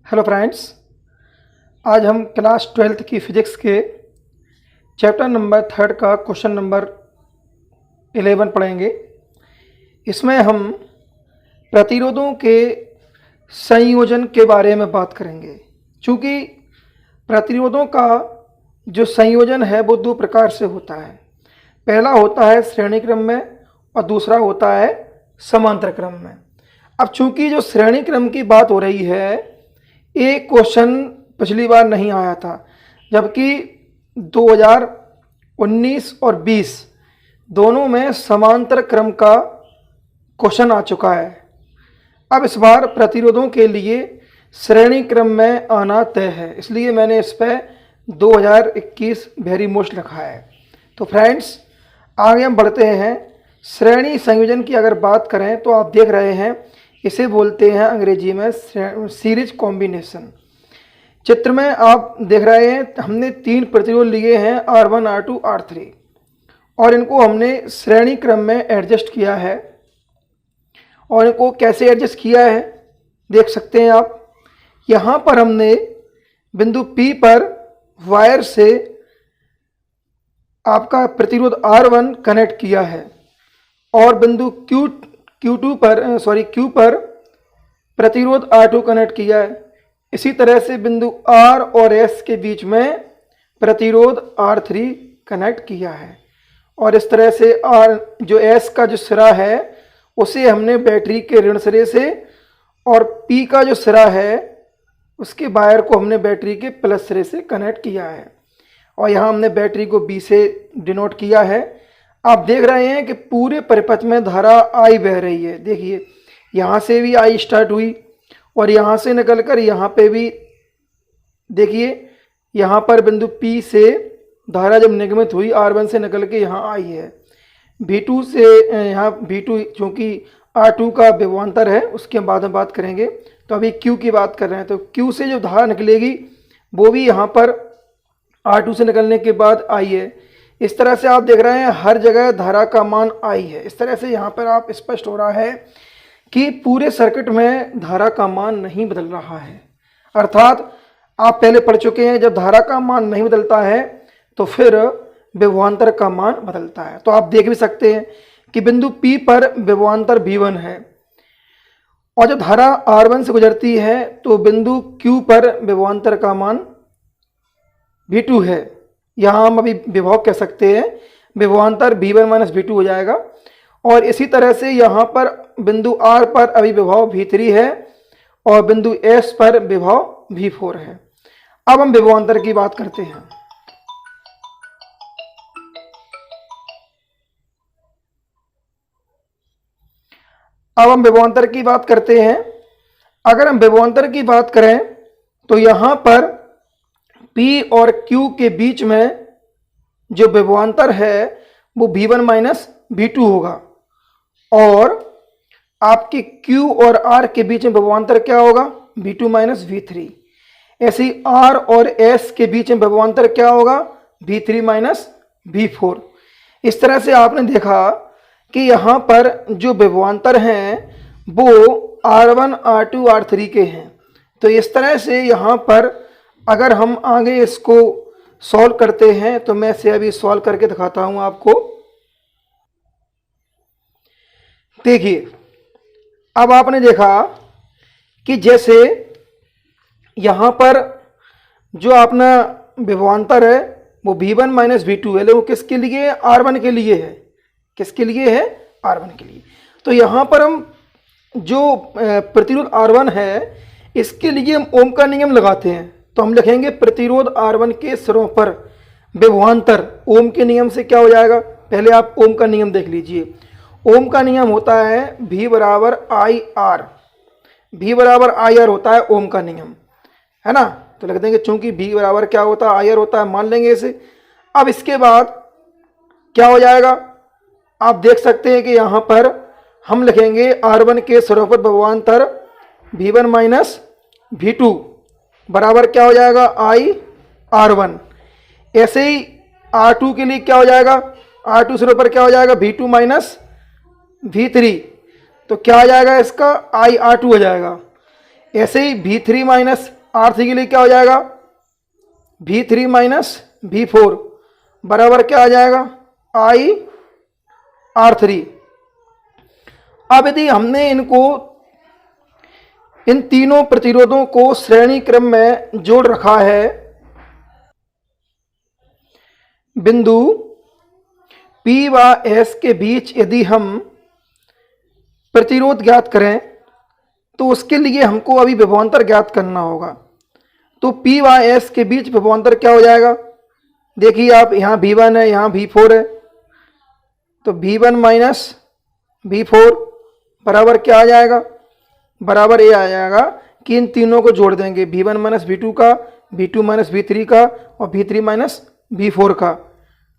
Hello friends, आज हम class 12th की फिजिक्स के चैप्टर नंबर 3 का क्वेश्चन नंबर 11 पढ़ेंगे। इसमें हम प्रतिरोधों के संयोजन के बारे में बात करेंगे। चूँकि प्रतिरोधों का जो संयोजन है वो दो प्रकार से होता है। पहला होता है श्रेणी क्रम में और दूसरा होता है समांतर क्रम में। अब चूँकि जो श्रेणी क्रम की बात हो रही है, एक क्वेश्चन पिछली बार नहीं आया था, जबकि 2019 और 20 दोनों में समांतर क्रम का क्वेश्चन आ चुका है। अब इस बार प्रतिरोधों के लिए श्रेणी क्रम में आना तय है, इसलिए मैंने इस पर 2021 वेरी मोस्ट रखा है। तो फ्रेंड्स, आगे हम बढ़ते हैं। श्रेणी संयोजन की अगर बात करें तो आप देख रहे हैं, इसे बोलते हैं अंग्रेजी में सीरीज कॉम्बिनेशन। चित्र में आप देख रहे हैं, हमने 3 प्रतिरोध लिए हैं, R1, R2, R3, और इनको हमने श्रेणी क्रम में एडजस्ट किया है। और इनको कैसे एडजस्ट किया है देख सकते हैं आप। यहाँ पर हमने बिंदु P पर वायर से आपका प्रतिरोध R1 कनेक्ट किया है और बिंदु Q पर प्रतिरोध R2 कनेक्ट किया है। इसी तरह से बिंदु R और S के बीच में प्रतिरोध R3 कनेक्ट किया है। और इस तरह से जो S का जो सिरा है उसे हमने बैटरी के ऋण सिरे से, और P का जो सिरा है उसके वायर को हमने बैटरी के प्लस सिरे से कनेक्ट किया है। और यहाँ हमने बैटरी को B से डिनोट किया है। आप देख रहे हैं कि पूरे परिपथ में धारा I बह रही है। देखिए, यहाँ से भी I स्टार्ट हुई और यहाँ से निकलकर यहाँ पे भी देखिए, यहाँ पर बिंदु P से धारा जब निगमित हुई R1 से निकल के यहाँ आई है। V2 से यहाँ V2 चूँकि R2 का विभवांतर है, उसके बाद में बात करेंगे। तो अभी Q की बात कर रहे हैं, तो Q से जो धारा निकलेगी वो भी यहाँ पर R2 से निकलने के बाद आई है। इस तरह से आप देख रहे हैं हर जगह धारा का मान I है। इस तरह से यहाँ पर आप स्पष्ट हो रहा है कि पूरे सर्किट में धारा का मान नहीं बदल रहा है। अर्थात आप पहले पढ़ चुके हैं, जब धारा का मान नहीं बदलता है तो फिर विभवांतर का मान बदलता है। तो आप देख भी सकते हैं कि बिंदु P पर विभवांतर V1 है, और जब धारा R1 से गुजरती है तो बिंदु Q पर विभवांतर का मान V2 है। यहाँ हम अभी विभव कह सकते हैं, विभवांतर V1 माइनस V2 हो जाएगा। और इसी तरह से यहाँ पर बिंदु R पर अभी विभव V3 है और बिंदु S पर विभव V4 है। अब हम विभवांतर की बात करते हैं। अगर हम विभवांतर की बात करें तो यहाँ पर P और Q के बीच में जो विभवांतर है वो V1 माइनस V2 होगा, और आपके Q और R के बीच में विभवांतर क्या होगा? V2 minus V3। ऐसे ही R और S के बीच में विभवांतर क्या होगा? V3 minus V4। इस तरह से आपने देखा कि यहाँ पर जो विभवांतर हैं वो R1, R2, R3 के हैं। तो इस तरह से यहाँ पर अगर हम आगे इसको सॉल्व करते हैं तो मैं इसे अभी सॉल्व करके दिखाता हूँ आपको। देखिए, अब आपने देखा कि जैसे यहाँ पर जो अपना विभवांतर है वो V1 माइनस V2 है, लेकिन वो किसके लिए है? R1 के लिए है। किसके लिए है? R1 के लिए। तो यहाँ पर हम जो प्रतिरोध R1 है इसके लिए हम ओम का नियम लगाते हैं। तो हम लिखेंगे प्रतिरोध R1 के सिरों पर विभवांतर ओम के नियम से क्या हो जाएगा? पहले आप ओम का नियम देख लीजिए। ओम का नियम होता है V बराबर आई आर। V बराबर आई आर होता है ओम का नियम, है ना। तो लिख देंगे, चूंकि V बराबर क्या होता है? आई आर होता है, मान लेंगे इसे। अब इसके बाद क्या हो जाएगा? आप देख सकते हैं कि यहाँ पर हम लिखेंगे R1 के सिरों पर विभवांतर V1 माइनस V2 बराबर क्या हो जाएगा? आई R1। ऐसे ही R2 के लिए क्या हो जाएगा? R2 सिरों पर क्या हो जाएगा? V2 minus V3। तो क्या आ जाएगा इसका? आई R2 हो जाएगा। ऐसे ही V3 माइनस R3 के लिए क्या हो जाएगा, V3 माइनस V4 बराबर क्या आ जाएगा, I R3। अब यदि हमने इन तीनों प्रतिरोधों को श्रेणी क्रम में जोड़ रखा है, बिंदु P व S के बीच यदि हम प्रतिरोध ज्ञात करें तो उसके लिए हमको अभी विभवांतर ज्ञात करना होगा। तो P व S के बीच विभवांतर क्या हो जाएगा, देखिए आप, यहाँ V1 है, यहाँ V4 है, तो V1 माइनस V4 बराबर क्या आ जाएगा, बराबर ये आ जाएगा कि इन तीनों को जोड़ देंगे, V1 माइनस V2 का, V2 माइनस V3 का और V3 माइनस V4 का।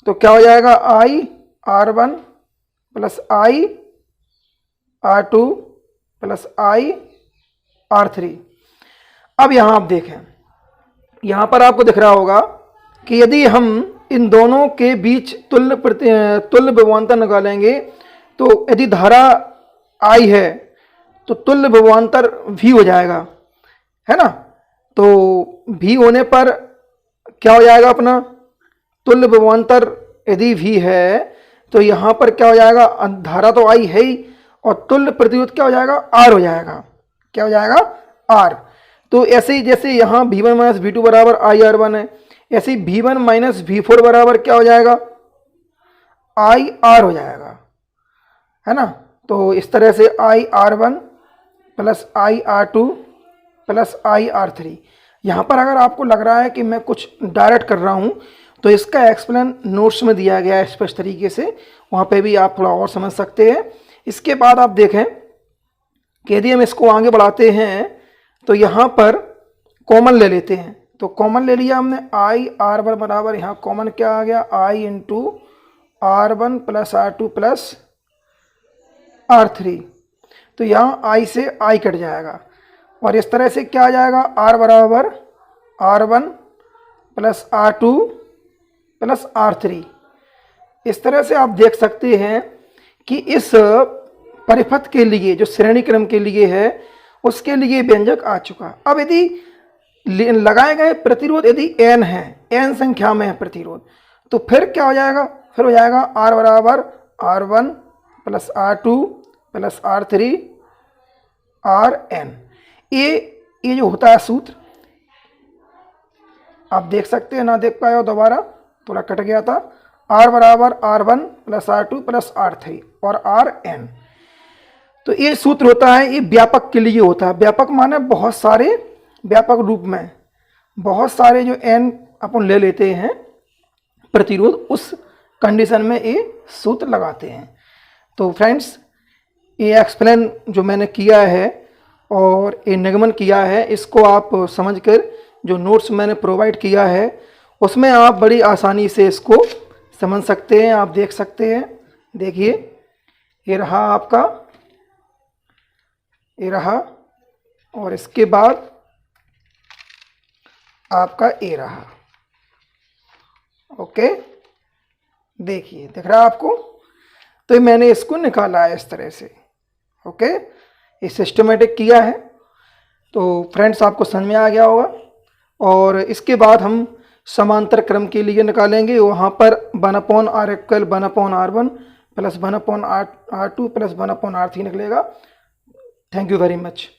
तो क्या हो जाएगा, I R1 plus I R2 plus I R3। अब यहाँ आप देखें, यहाँ पर आपको दिख रहा होगा कि यदि हम इन दोनों के बीच तुल्य विभवांतर निकालेंगे तो यदि धारा I है तो तुल्य विभवांतर V हो जाएगा, है ना। तो V होने पर क्या हो जाएगा, अपना तुल्य विभवांतर यदि V है तो यहाँ पर क्या हो जाएगा, धारा तो I है ही और तुल्य प्रतिरोध क्या हो जाएगा, R हो जाएगा। क्या हो जाएगा, R। तो ऐसे ही जैसे यहाँ V1 माइनस V2 बराबर I R1 है, ऐसे ही V1 माइनस V4 बराबर क्या हो जाएगा, I R हो जाएगा, है ना। तो इस तरह से I R1 plus I R2 plus I R3। यहाँ पर अगर आपको लग रहा है कि मैं कुछ डायरेक्ट कर रहा हूँ तो इसका एक्सप्लेन नोट्स में दिया गया है स्पष्ट तरीके से, वहाँ पे भी आप थोड़ा और समझ सकते हैं। इसके बाद आप देखें कि यदि हम इसको आगे बढ़ाते हैं तो यहाँ पर कॉमन ले लेते हैं। तो कॉमन ले लिया हमने, I R1 बराबर यहाँ कॉमन क्या आ गया, I into R1 plus R2 plus R3। तो यहाँ I से I कट जाएगा और इस तरह से क्या आ जाएगा, R बराबर R1 plus R2 plus R3। इस तरह से आप देख सकते हैं कि इस परिपथ के लिए जो श्रेणी क्रम के लिए है उसके लिए व्यंजक आ चुका। अब यदि लगाए गए प्रतिरोध यदि n है, n संख्या में है प्रतिरोध, तो फिर क्या हो जाएगा, फिर हो जाएगा R बराबर R1 plus R2 plus R3 Rn। ये जो होता है सूत्र, आप देख सकते हैं, ना देख पाए हो दोबारा, थोड़ा कट गया था। R बराबर R1 plus R2 plus R3 और Rn। तो ये सूत्र होता है, ये व्यापक के लिए होता है। व्यापक माने बहुत सारे, व्यापक रूप में बहुत सारे जो n अपन ले लेते हैं प्रतिरोध, उस कंडीशन में ये सूत्र लगाते हैं। तो फ्रेंड्स, ये एक्सप्लेन जो मैंने किया है और ये निगमन किया है, इसको आप समझकर जो नोट्स मैंने प्रोवाइड किया है उसमें आप बड़ी आसानी से इसको समझ सकते हैं। आप देख सकते हैं, देखिए ये रहा आपका, ये रहा, और इसके बाद आपका ये रहा। ओके, देखिए दिख रहा है आपको। तो मैंने इसको निकाला है इस तरह से। ओके, ये सिस्टमेटिक किया है। तो फ्रेंड्स, आपको समझ में आ गया होगा। और इसके बाद हम समांतर क्रम के लिए निकालेंगे। वहाँ पर 1/r equal 1/r1 plus 1/r2 plus 1/r3 निकलेगा। Thank you very much.